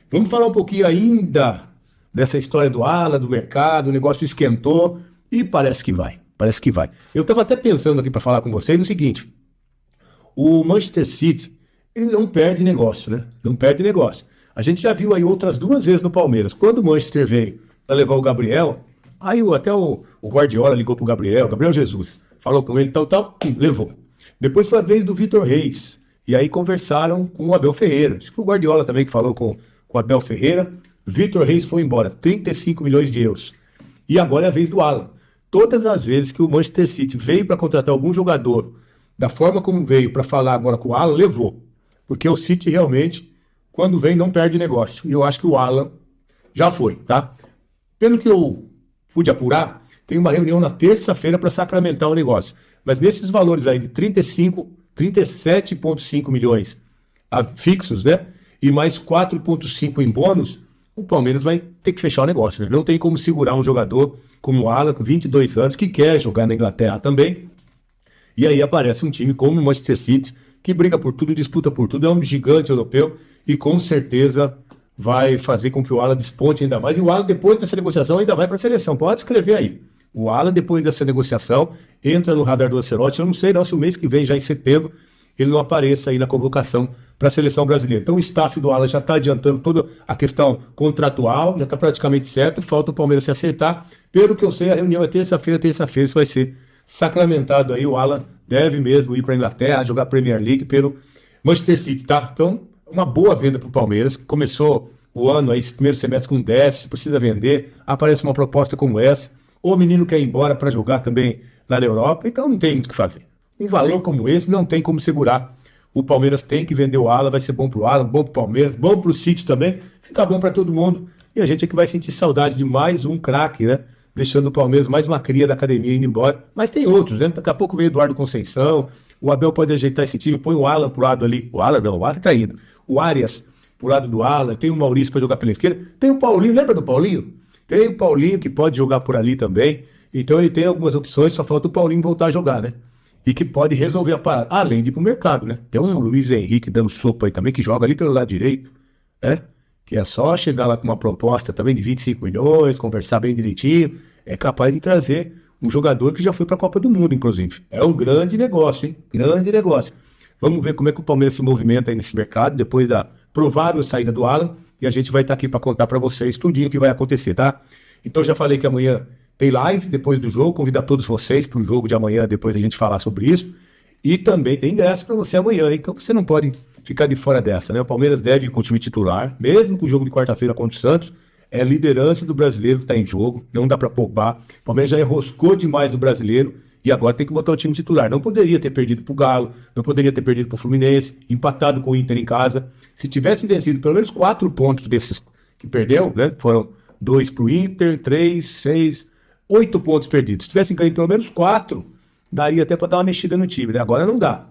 Vamos falar um pouquinho ainda dessa história do Ala, do mercado, o negócio esquentou e parece que vai. Parece que vai. Eu estava até pensando aqui para falar com vocês o seguinte: o Manchester City, ele não perde negócio, né? Não perde negócio. A gente já viu aí outras duas vezes no Palmeiras. Quando o Manchester veio para levar o Gabriel, aí até o Guardiola ligou pro Gabriel Jesus, falou com ele, tal, levou. Depois foi a vez do Vitor Reis. E aí conversaram com o Abel Ferreira. Acho que foi o Guardiola também que falou com o Abel Ferreira. Vitor Reis foi embora, 35 milhões de euros. E agora é a vez do Alan. Todas as vezes que o Manchester City veio para contratar algum jogador, da forma como veio para falar agora com o Alan, levou. Porque o City realmente, quando vem, não perde negócio. E eu acho que o Alan já foi, tá? Pelo que eu pude apurar, tem uma reunião na terça-feira para sacramentar o negócio. Mas nesses valores aí de 37,5 milhões fixos, né? E mais 4,5 em bônus, o Palmeiras vai ter que fechar o negócio, né? Não tem como segurar um jogador como o Alan, com 22 anos, que quer jogar na Inglaterra também. E aí aparece um time como o Manchester City, que briga por tudo, disputa por tudo, é um gigante europeu e com certeza vai fazer com que o Alan desponte ainda mais. E o Alan, depois dessa negociação, ainda vai para a seleção. Pode escrever aí. O Alan, depois dessa negociação, entra no radar do Ancelotti. Eu não sei se o mês que vem, já em setembro, ele não apareça aí na convocação para a seleção brasileira. Então o staff do Alan já está adiantando toda a questão contratual, já está praticamente certo, falta o Palmeiras se acertar. Pelo que eu sei, a reunião é terça-feira isso vai ser sacramentado aí. O Alan deve mesmo ir para a Inglaterra, jogar Premier League pelo Manchester City, tá? Então, uma boa venda para o Palmeiras, que começou o ano aí, esse primeiro semestre com déficit, precisa vender, aparece uma proposta como essa, o menino quer ir embora para jogar também lá na Europa, então não tem muito o que fazer. Um valor como esse não tem como segurar. O Palmeiras tem que vender o Alan, vai ser bom pro Alan, bom pro Palmeiras, bom pro City também, fica bom para todo mundo. E a gente é que vai sentir saudade de mais um craque, né? Deixando o Palmeiras mais uma cria da academia indo embora. Mas tem outros, né? Daqui a pouco vem o Eduardo Conceição, o Abel pode ajeitar esse time, põe o Alan pro lado ali. O Alan não, o Alan tá indo. O Arias pro lado do Alan, tem o Maurício para jogar pela esquerda, tem o Paulinho, lembra do Paulinho? Tem o Paulinho que pode jogar por ali também. Então ele tem algumas opções, só falta o Paulinho voltar a jogar, né? E que pode resolver a parada, além de ir pro mercado, né? Tem um Luiz Henrique dando sopa aí também, que joga ali pelo lado direito, né? Que é só chegar lá com uma proposta também de 25 milhões, conversar bem direitinho, é capaz de trazer um jogador que já foi para a Copa do Mundo, inclusive. É um grande negócio, hein? Grande negócio. Vamos ver como é que o Palmeiras se movimenta aí nesse mercado, depois da provável saída do Alan, e a gente vai estar aqui para contar para vocês tudinho o que vai acontecer, tá? Então já falei que amanhã tem live depois do jogo, convidar todos vocês para o jogo de amanhã, depois a gente falar sobre isso. E também tem ingresso para você amanhã, hein? Então você não pode ficar de fora dessa, né? O Palmeiras deve ir com o time titular, mesmo com o jogo de quarta-feira contra o Santos. É a liderança do brasileiro que está em jogo, não dá para poupar. O Palmeiras já enroscou demais no brasileiro e agora tem que botar o time titular. Não poderia ter perdido para o Galo, não poderia ter perdido para o Fluminense, empatado com o Inter em casa. Se tivesse vencido pelo menos 4 pontos desses que perdeu, né? Foram 2 para o Inter, 3, 6... 8 pontos perdidos. Se tivessem ganho pelo menos 4, daria até para dar uma mexida no time, né? Agora não dá.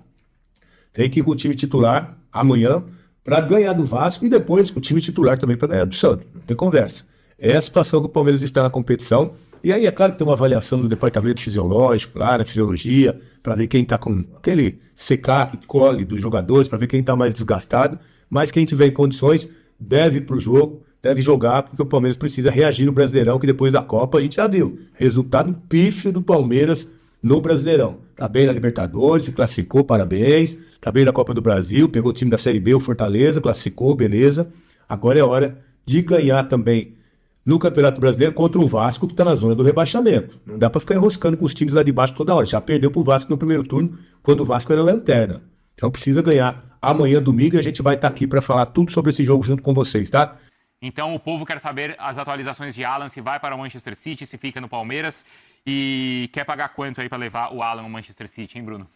Tem que ir com o time titular amanhã para ganhar do Vasco e depois com o time titular também para ganhar do Santos. Não tem conversa. É a situação que o Palmeiras está na competição. E aí é claro que tem uma avaliação do departamento fisiológico, claro, a fisiologia, para ver quem está com aquele secar que colhe dos jogadores, para ver quem está mais desgastado. Mas quem tiver em condições deve ir para o jogo. Deve jogar, porque o Palmeiras precisa reagir no Brasileirão, que depois da Copa a gente já viu. Resultado pífio do Palmeiras no Brasileirão. Tá bem na Libertadores, se classificou, parabéns. Tá bem na Copa do Brasil, pegou o time da Série B, o Fortaleza, classificou, beleza. Agora é hora de ganhar também no Campeonato Brasileiro contra o Vasco, que está na zona do rebaixamento. Não dá para ficar enroscando com os times lá de baixo toda hora. Já perdeu pro Vasco no primeiro turno, quando o Vasco era lanterna. Então precisa ganhar. Amanhã, domingo, a gente vai estar aqui para falar tudo sobre esse jogo junto com vocês, tá? Então o povo quer saber as atualizações de Alan, se vai para o Manchester City, se fica no Palmeiras e quer pagar quanto aí para levar o Alan no Manchester City, hein, Bruno?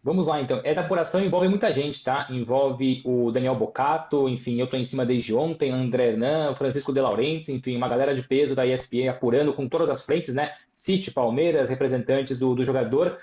Vamos lá, então. Essa apuração envolve muita gente, tá? Envolve o Daniel Bocato, enfim, eu tô em cima desde ontem, André Hernan, Francisco De Laurentiis, enfim, uma galera de peso da ESPN apurando com todas as frentes, né? City, Palmeiras, representantes do jogador.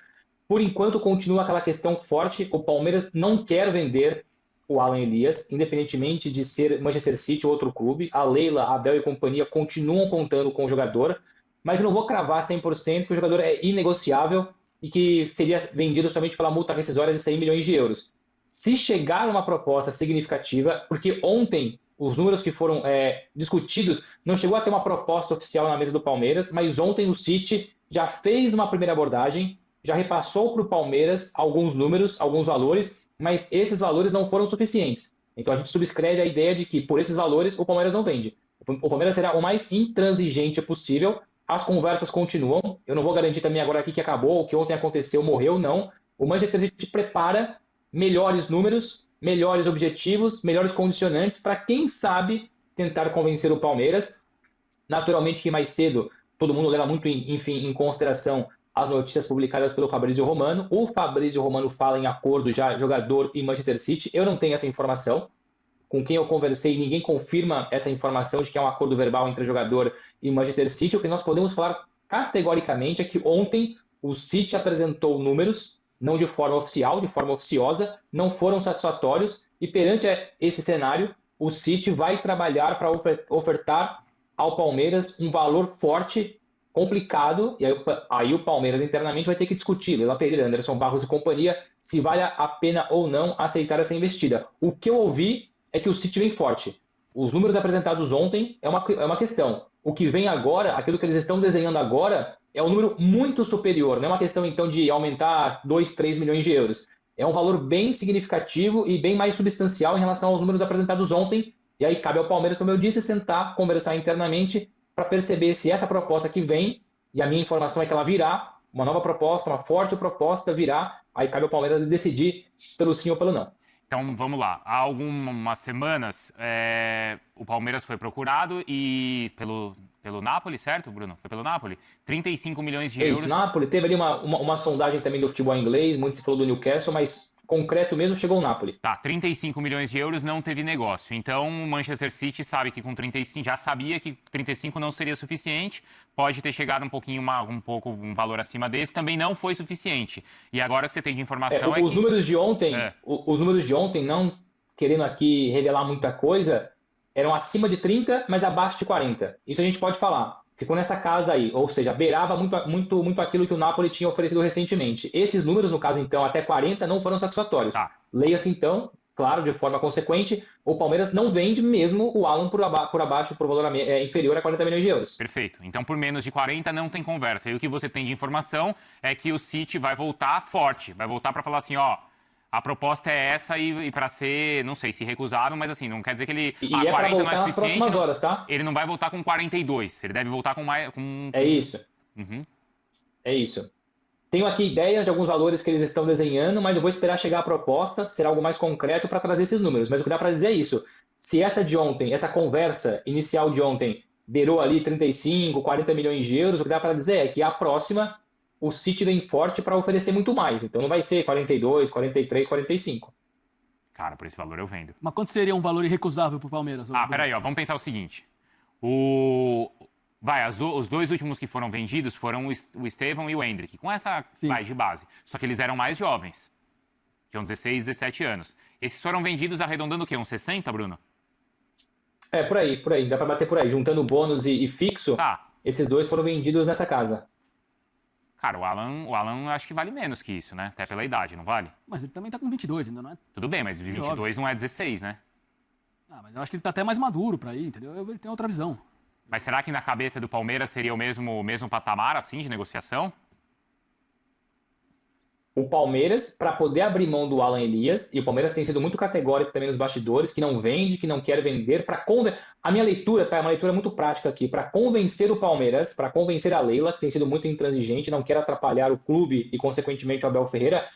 Por enquanto, continua aquela questão forte, o Palmeiras não quer vender o Alan Elias, independentemente de ser Manchester City ou outro clube. A Leila, a Abel e companhia continuam contando com o jogador, mas eu não vou cravar 100% que o jogador é inegociável e que seria vendido somente pela multa rescisória de 100 milhões de euros. Se chegar uma proposta significativa, porque ontem os números que foram discutidos, não chegou a ter uma proposta oficial na mesa do Palmeiras, mas ontem o City já fez uma primeira abordagem, já repassou para o Palmeiras alguns números, alguns valores, mas esses valores não foram suficientes. Então a gente subscreve a ideia de que por esses valores o Palmeiras não vende. O Palmeiras será o mais intransigente possível, as conversas continuam, eu não vou garantir também agora aqui que acabou, o que ontem aconteceu, morreu, não. O Manchester City prepara melhores números, melhores objetivos, melhores condicionantes para, quem sabe, tentar convencer o Palmeiras. Naturalmente que mais cedo todo mundo leva muito, enfim, em consideração as notícias publicadas pelo Fabrício Romano. O Fabrício Romano fala em acordo já, jogador e Manchester City. Eu não tenho essa informação. Com quem eu conversei, ninguém confirma essa informação de que é um acordo verbal entre jogador e Manchester City. O que nós podemos falar categoricamente é que ontem o City apresentou números, não de forma oficial, de forma oficiosa, não foram satisfatórios, e perante esse cenário, o City vai trabalhar para ofertar ao Palmeiras um valor forte, complicado, e aí o Palmeiras internamente vai ter que discutir, Leila Pereira, Anderson Barros e companhia, se vale a pena ou não aceitar essa investida. O que eu ouvi é que o City vem forte. Os números apresentados ontem é uma questão. O que vem agora, aquilo que eles estão desenhando agora, é um número muito superior. Não é uma questão, então, de aumentar 2, 3 milhões de euros. É um valor bem significativo e bem mais substancial em relação aos números apresentados ontem. E aí cabe ao Palmeiras, como eu disse, sentar, conversar internamente para perceber se essa proposta que vem, e a minha informação é que ela virá, uma nova proposta, uma forte proposta virá, aí cabe ao Palmeiras decidir pelo sim ou pelo não. Então, vamos lá. Há algumas semanas, o Palmeiras foi procurado e pelo Napoli, certo, Bruno? Foi pelo Napoli? 35 milhões de euros. Isso, Napoli. Teve ali uma sondagem também do futebol inglês, muito se falou do Newcastle, mas concreto mesmo chegou o Napoli. Tá, 35 milhões de euros não teve negócio. Então, o Manchester City sabe que com 35, já sabia que 35 não seria suficiente, pode ter chegado um valor acima desse, também não foi suficiente. E agora que você tem de informação os números de ontem, os números de ontem, não querendo aqui revelar muita coisa, eram acima de 30, mas abaixo de 40. Isso a gente pode falar. Ficou nessa casa aí, ou seja, beirava muito aquilo que o Napoli tinha oferecido recentemente. Esses números, no caso, então, até 40, não foram satisfatórios. Tá. Leia-se, então, claro, de forma consequente, o Palmeiras não vende mesmo o Alan por abaixo, por valor inferior a 40 milhões de euros. Perfeito. Então, por menos de 40, não tem conversa. E o que você tem de informação é que o City vai voltar forte, vai voltar para falar assim, ó, a proposta é essa e para ser, não sei se recusável, mas assim, não quer dizer que ele... E é para voltar nas próximas horas, tá? Ele não vai voltar com 42, ele deve voltar com mais... É isso. Uhum. É isso. Tenho aqui ideias de alguns valores que eles estão desenhando, mas eu vou esperar chegar a proposta, ser algo mais concreto para trazer esses números. Mas o que dá para dizer é isso. Se essa de ontem, essa conversa inicial de ontem, beirou ali 35, 40 milhões de euros, o que dá para dizer é que a próxima... o City vem forte para oferecer muito mais. Então não vai ser 42, 43, 45. Cara, por esse valor eu vendo. Mas quanto seria um valor irrecusável para o Palmeiras? Peraí, ó, vamos pensar o seguinte. Os dois últimos que foram vendidos foram o Estevão e o Endrick, com essa de base. Só que eles eram mais jovens. Tinham 16, 17 anos. Esses foram vendidos arredondando o quê? Uns 60, Bruno? Por aí. Dá para bater por aí. Juntando bônus e fixo, Tá. Esses dois foram vendidos nessa casa. Cara, o Alan acho que vale menos que isso, né? Até pela idade, não vale? Mas ele também tá com 22 ainda, não é? Tudo bem, mas 22 não é 16, né? Mas eu acho que ele tá até mais maduro pra ir, entendeu? Ele tem outra visão. Mas será que na cabeça do Palmeiras seria o mesmo patamar, assim, de negociação? O Palmeiras, para poder abrir mão do Alan Elias, e o Palmeiras tem sido muito categórico também nos bastidores, que não vende, que não quer vender, a minha leitura, tá? É uma leitura muito prática aqui, para convencer o Palmeiras, para convencer a Leila, que tem sido muito intransigente, não quer atrapalhar o clube e, consequentemente, o Abel Ferreira,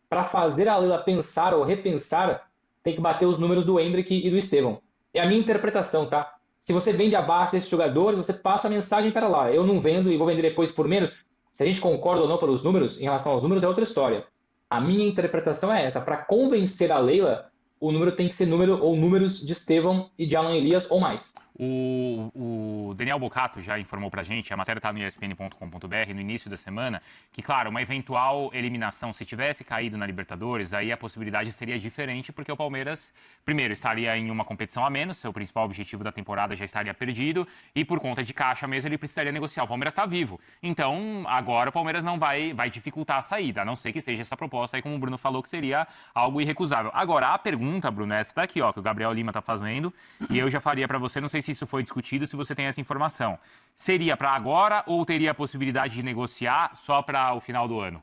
para fazer a Leila pensar ou repensar, tem que bater os números do Endrick e do Estevão. É a minha interpretação, tá? Se você vende abaixo desses jogadores, você passa a mensagem para lá. Eu não vendo e vou vender depois por menos. Se a gente concorda ou não pelos números, em relação aos números, é outra história. A minha interpretação é essa. Para convencer a Leila, o número tem que ser números de Estevão e de Alan Elias ou mais. O Daniel Bocato já informou pra gente, a matéria está no espn.com.br, no início da semana, que, claro, uma eventual eliminação, se tivesse caído na Libertadores, aí a possibilidade seria diferente, porque o Palmeiras, primeiro, estaria em uma competição a menos, seu principal objetivo da temporada já estaria perdido, e por conta de caixa mesmo ele precisaria negociar. O Palmeiras está vivo. Então, agora o Palmeiras não vai dificultar a saída, a não ser que seja essa proposta aí, como o Bruno falou, que seria algo irrecusável. Agora, a pergunta, Bruno, é essa daqui, ó, que o Gabriel Lima está fazendo, e eu já faria para você, não sei se isso foi discutido, se você tem essa informação. Seria para agora ou teria a possibilidade de negociar só para o final do ano?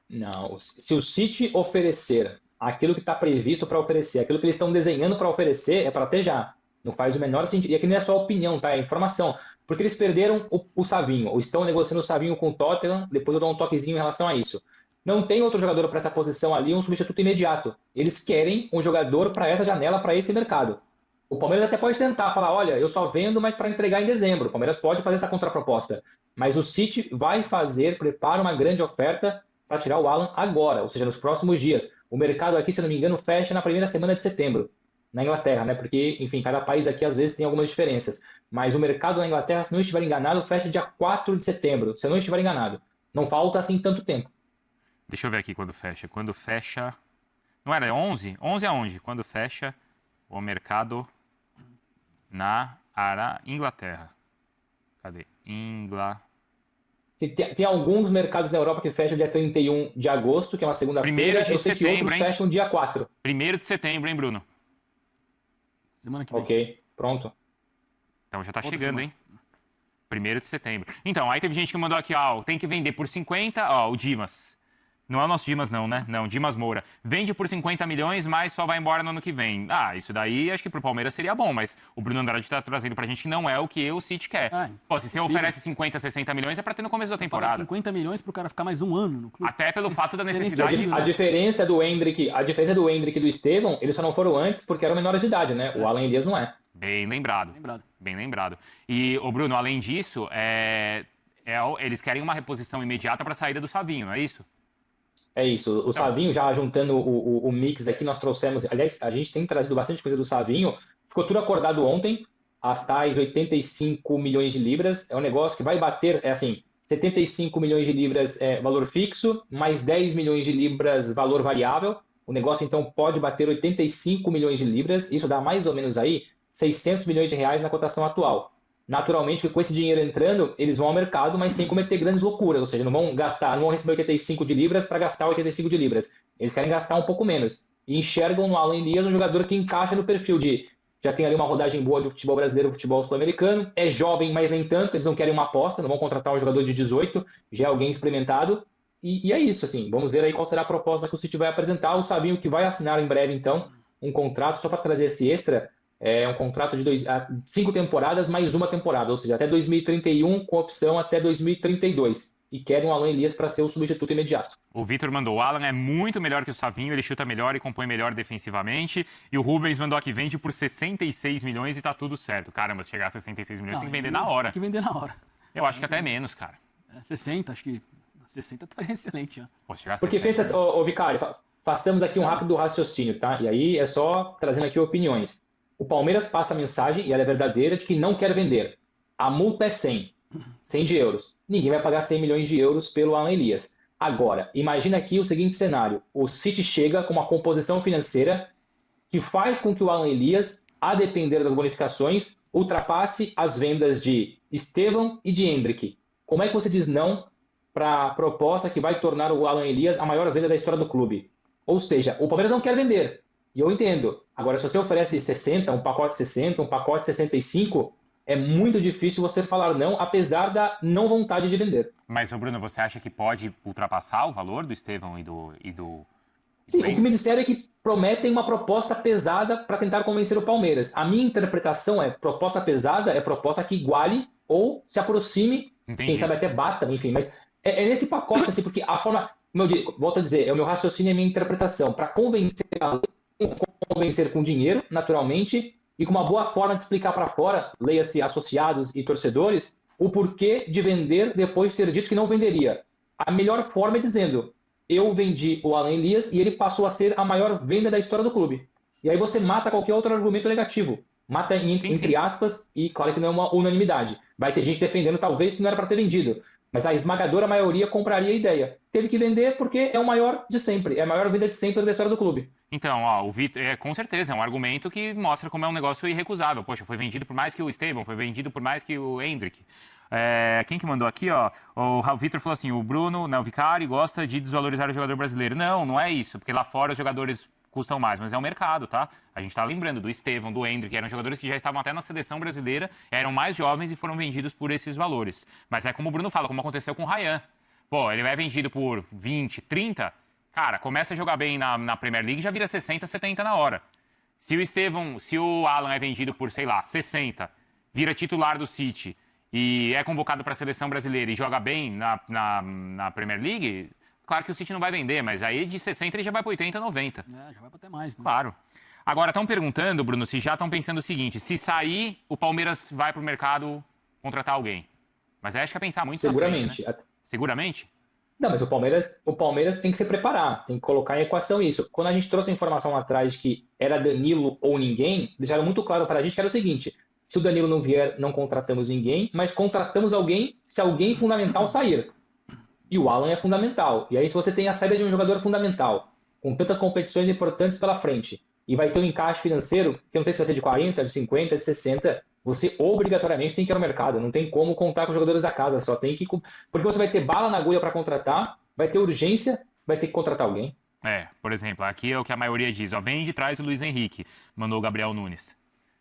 Não, se o City oferecer aquilo que está previsto para oferecer, aquilo que eles estão desenhando para oferecer, é para ter já. Não faz o menor sentido. E aqui não é só opinião, tá? É informação. Porque eles perderam o Savinho, ou estão negociando o Savinho com o Tottenham, depois eu dou um toquezinho em relação a isso. Não tem outro jogador para essa posição ali, um substituto imediato. Eles querem um jogador para essa janela, para esse mercado. O Palmeiras até pode tentar falar, olha, eu só vendo, mas para entregar em dezembro. O Palmeiras pode fazer essa contraproposta. Mas o City vai prepara uma grande oferta para tirar o Alan agora, ou seja, nos próximos dias. O mercado aqui, se não me engano, fecha na primeira semana de setembro, na Inglaterra, né? Porque, enfim, cada país aqui às vezes tem algumas diferenças. Mas o mercado na Inglaterra, se não estiver enganado, fecha dia 4 de setembro, se eu não estiver enganado. Não falta assim tanto tempo. Deixa eu ver aqui quando fecha. Quando fecha... Não era 11? 11 aonde? Quando fecha o mercado na Inglaterra. Cadê? Tem alguns mercados na Europa que fecham dia 31 de agosto, que é uma segunda-feira. Eu sei que outros fecham dia 4. 1º de setembro, hein, Bruno? Semana que vem. Ok, pronto. Então já tá Outra chegando, semana. hein? 1º de setembro. Então, aí teve gente que mandou aqui, ó, tem que vender por 50, ó, o Dimas. Não é o nosso Dimas não, né? Não, Dimas Moura. Vende por 50 milhões, mas só vai embora no ano que vem. Ah, isso daí acho que pro Palmeiras seria bom, mas o Bruno Andrade tá trazendo pra gente que não é o que o City quer. Pô, se você oferece 50, 60 milhões é pra ter no começo da Pagar temporada. 50 milhões pro cara ficar mais um ano no clube. Até pelo fato da necessidade de... A diferença do Endrick e do Estevão, eles só não foram antes porque eram menores de idade, né? O Alan Elias não é. Bem lembrado. Bem lembrado. E, ô Bruno, além disso, eles querem uma reposição imediata para a saída do Savinho, não é isso? É isso. O Savinho, já juntando o mix aqui, nós trouxemos... Aliás, a gente tem trazido bastante coisa do Savinho. Ficou tudo acordado ontem, as tais 85 milhões de libras. É um negócio que vai bater, 75 milhões de libras valor fixo, mais 10 milhões de libras valor variável. O negócio, então, pode bater 85 milhões de libras. Isso dá mais ou menos aí 600 milhões de reais na cotação atual. Naturalmente, com esse dinheiro entrando, eles vão ao mercado, mas sem cometer grandes loucuras. Ou seja, não vão receber 85 de libras para gastar 85 de libras. Eles querem gastar um pouco menos. E enxergam no Alan Elias um jogador que encaixa no perfil de... Já tem ali uma rodagem boa do futebol brasileiro, futebol sul-americano. É jovem, mas nem tanto. Eles não querem uma aposta, não vão contratar um jogador de 18. Já é alguém experimentado. E é isso, assim. Vamos ver aí qual será a proposta que o City vai apresentar. O Savinho que vai assinar em breve, então, um contrato só para trazer esse extra... É um contrato de 5 temporadas mais uma temporada, ou seja, até 2031 com opção até 2032. E querem o Alan Elias para ser o substituto imediato. O Vitor mandou, o Alan é muito melhor que o Savinho, ele chuta melhor e compõe melhor defensivamente. E o Rubens mandou aqui, vende por 66 milhões e tá tudo certo. Caramba, se chegar a 66 milhões tem que vender na hora. Tem que vender na hora. Eu acho que até menos, cara. 60, acho que 60 tá excelente. Né? Pô, chegar a 60, porque pensa, ô Vicário, façamos aqui um rápido raciocínio, tá? E aí é só trazendo aqui opiniões. O Palmeiras passa a mensagem, e ela é verdadeira, de que não quer vender. A multa é 100 de euros. Ninguém vai pagar 100 milhões de euros pelo Alan Elias. Agora, imagina aqui o seguinte cenário. O City chega com uma composição financeira que faz com que o Alan Elias, a depender das bonificações, ultrapasse as vendas de Estevão e de Endrick. Como é que você diz não para a proposta que vai tornar o Alan Elias a maior venda da história do clube? Ou seja, o Palmeiras não quer vender. E eu entendo. Agora, se você oferece 60, um pacote 60, um pacote 65, é muito difícil você falar não, apesar da não vontade de vender. Mas, Bruno, você acha que pode ultrapassar o valor do Estevão e do... Sim, o que me disseram é que prometem uma proposta pesada para tentar convencer o Palmeiras. A minha interpretação é proposta pesada é proposta que iguale ou se aproxime, quem sabe até bata, enfim. Mas é nesse pacote, assim, porque a forma... Volto a dizer, é o meu raciocínio e a minha interpretação. Para convencer com dinheiro, naturalmente, e com uma boa forma de explicar para fora, leia-se associados e torcedores, o porquê de vender depois de ter dito que não venderia. A melhor forma é dizendo, eu vendi o Alan Elias e ele passou a ser a maior venda da história do clube. E aí você mata qualquer outro argumento negativo. Mata Sim, entre sim. aspas, e claro que não é uma unanimidade. Vai ter gente defendendo talvez que não era para ter vendido, mas a esmagadora maioria compraria a ideia. Teve que vender porque é o maior de sempre, é a maior venda de sempre da história do clube. Então, ó, o Vitor, com certeza, é um argumento que mostra como é um negócio irrecusável. Poxa, foi vendido por mais que o Esteban, foi vendido por mais que o Hendrick. Quem que mandou aqui, ó? O Vitor falou assim, o Bruno, né, o Vicari, gosta de desvalorizar o jogador brasileiro. Não, não é isso, porque lá fora os jogadores custam mais, mas é o mercado, tá? A gente tá lembrando do Estevam, do Hendrick, eram jogadores que já estavam até na seleção brasileira, eram mais jovens e foram vendidos por esses valores. Mas é como o Bruno fala, como aconteceu com o Ryan. Pô, ele é vendido por 20, 30... Cara, começa a jogar bem na Premier League, já vira 60, 70 na hora. Se o Alan é vendido por, sei lá, 60, vira titular do City e é convocado para a seleção brasileira e joga bem na Premier League, claro que o City não vai vender, mas aí de 60 ele já vai para 80, 90. Já vai pra até mais, né? Claro. Agora, estão perguntando, Bruno, se já estão pensando o seguinte, se sair, o Palmeiras vai para o mercado contratar alguém. Mas aí acho que é pensar muito na frente, Seguramente. né? Seguramente? Não, mas o Palmeiras tem que se preparar, tem que colocar em equação isso. Quando a gente trouxe a informação lá atrás de que era Danilo ou ninguém, deixaram muito claro para a gente que era o seguinte: se o Danilo não vier, não contratamos ninguém, mas contratamos alguém se alguém fundamental sair. E o Alan é fundamental. E aí, se você tem a saída de um jogador fundamental, com tantas competições importantes pela frente, e vai ter um encaixe financeiro, que eu não sei se vai ser de 40, de 50, de 60, você obrigatoriamente tem que ir ao mercado. Não tem como contar com os jogadores da casa, só tem que. Porque você vai ter bala na agulha para contratar, vai ter urgência, vai ter que contratar alguém. Por exemplo, aqui é o que a maioria diz, ó, vende e traz o Luiz Henrique, mandou o Gabriel Nunes.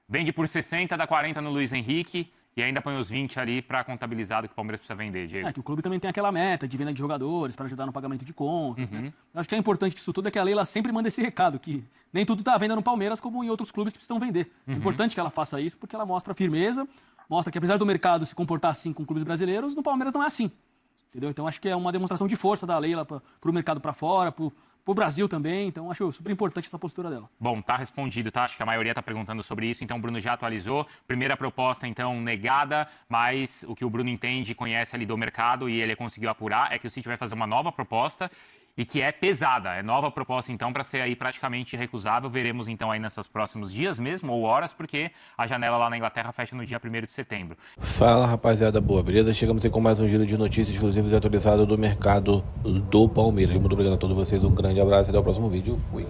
Vende por 60, dá 40 no Luiz Henrique e ainda põe os 20 ali para contabilizar do que o Palmeiras precisa vender, Diego. Que o clube também tem aquela meta de venda de jogadores para ajudar no pagamento de contas, né? Eu acho que é importante disso tudo é que a Leila sempre manda esse recado, que nem tudo está à venda no Palmeiras como em outros clubes que precisam vender. É importante que ela faça isso porque ela mostra firmeza, mostra que apesar do mercado se comportar assim com clubes brasileiros, no Palmeiras não é assim. Entendeu? Então acho que é uma demonstração de força da Leila para o mercado para fora, pro Brasil também, então acho super importante essa postura dela. Bom, tá respondido, tá? Acho que a maioria tá perguntando sobre isso, então o Bruno já atualizou. Primeira proposta, então, negada, mas o que o Bruno entende, conhece ali do mercado e ele conseguiu apurar é que o City vai fazer uma nova proposta e que é pesada. É nova proposta, então, para ser aí praticamente irrecusável. Veremos, então, aí nesses próximos dias mesmo, ou horas, porque a janela lá na Inglaterra fecha no dia 1º de setembro. Fala, rapaziada boa, beleza? Chegamos aí com mais um giro de notícias exclusivas e atualizadas do mercado do Palmeiras. Muito obrigado a todos vocês, um grande abraço e até o próximo vídeo. Fui.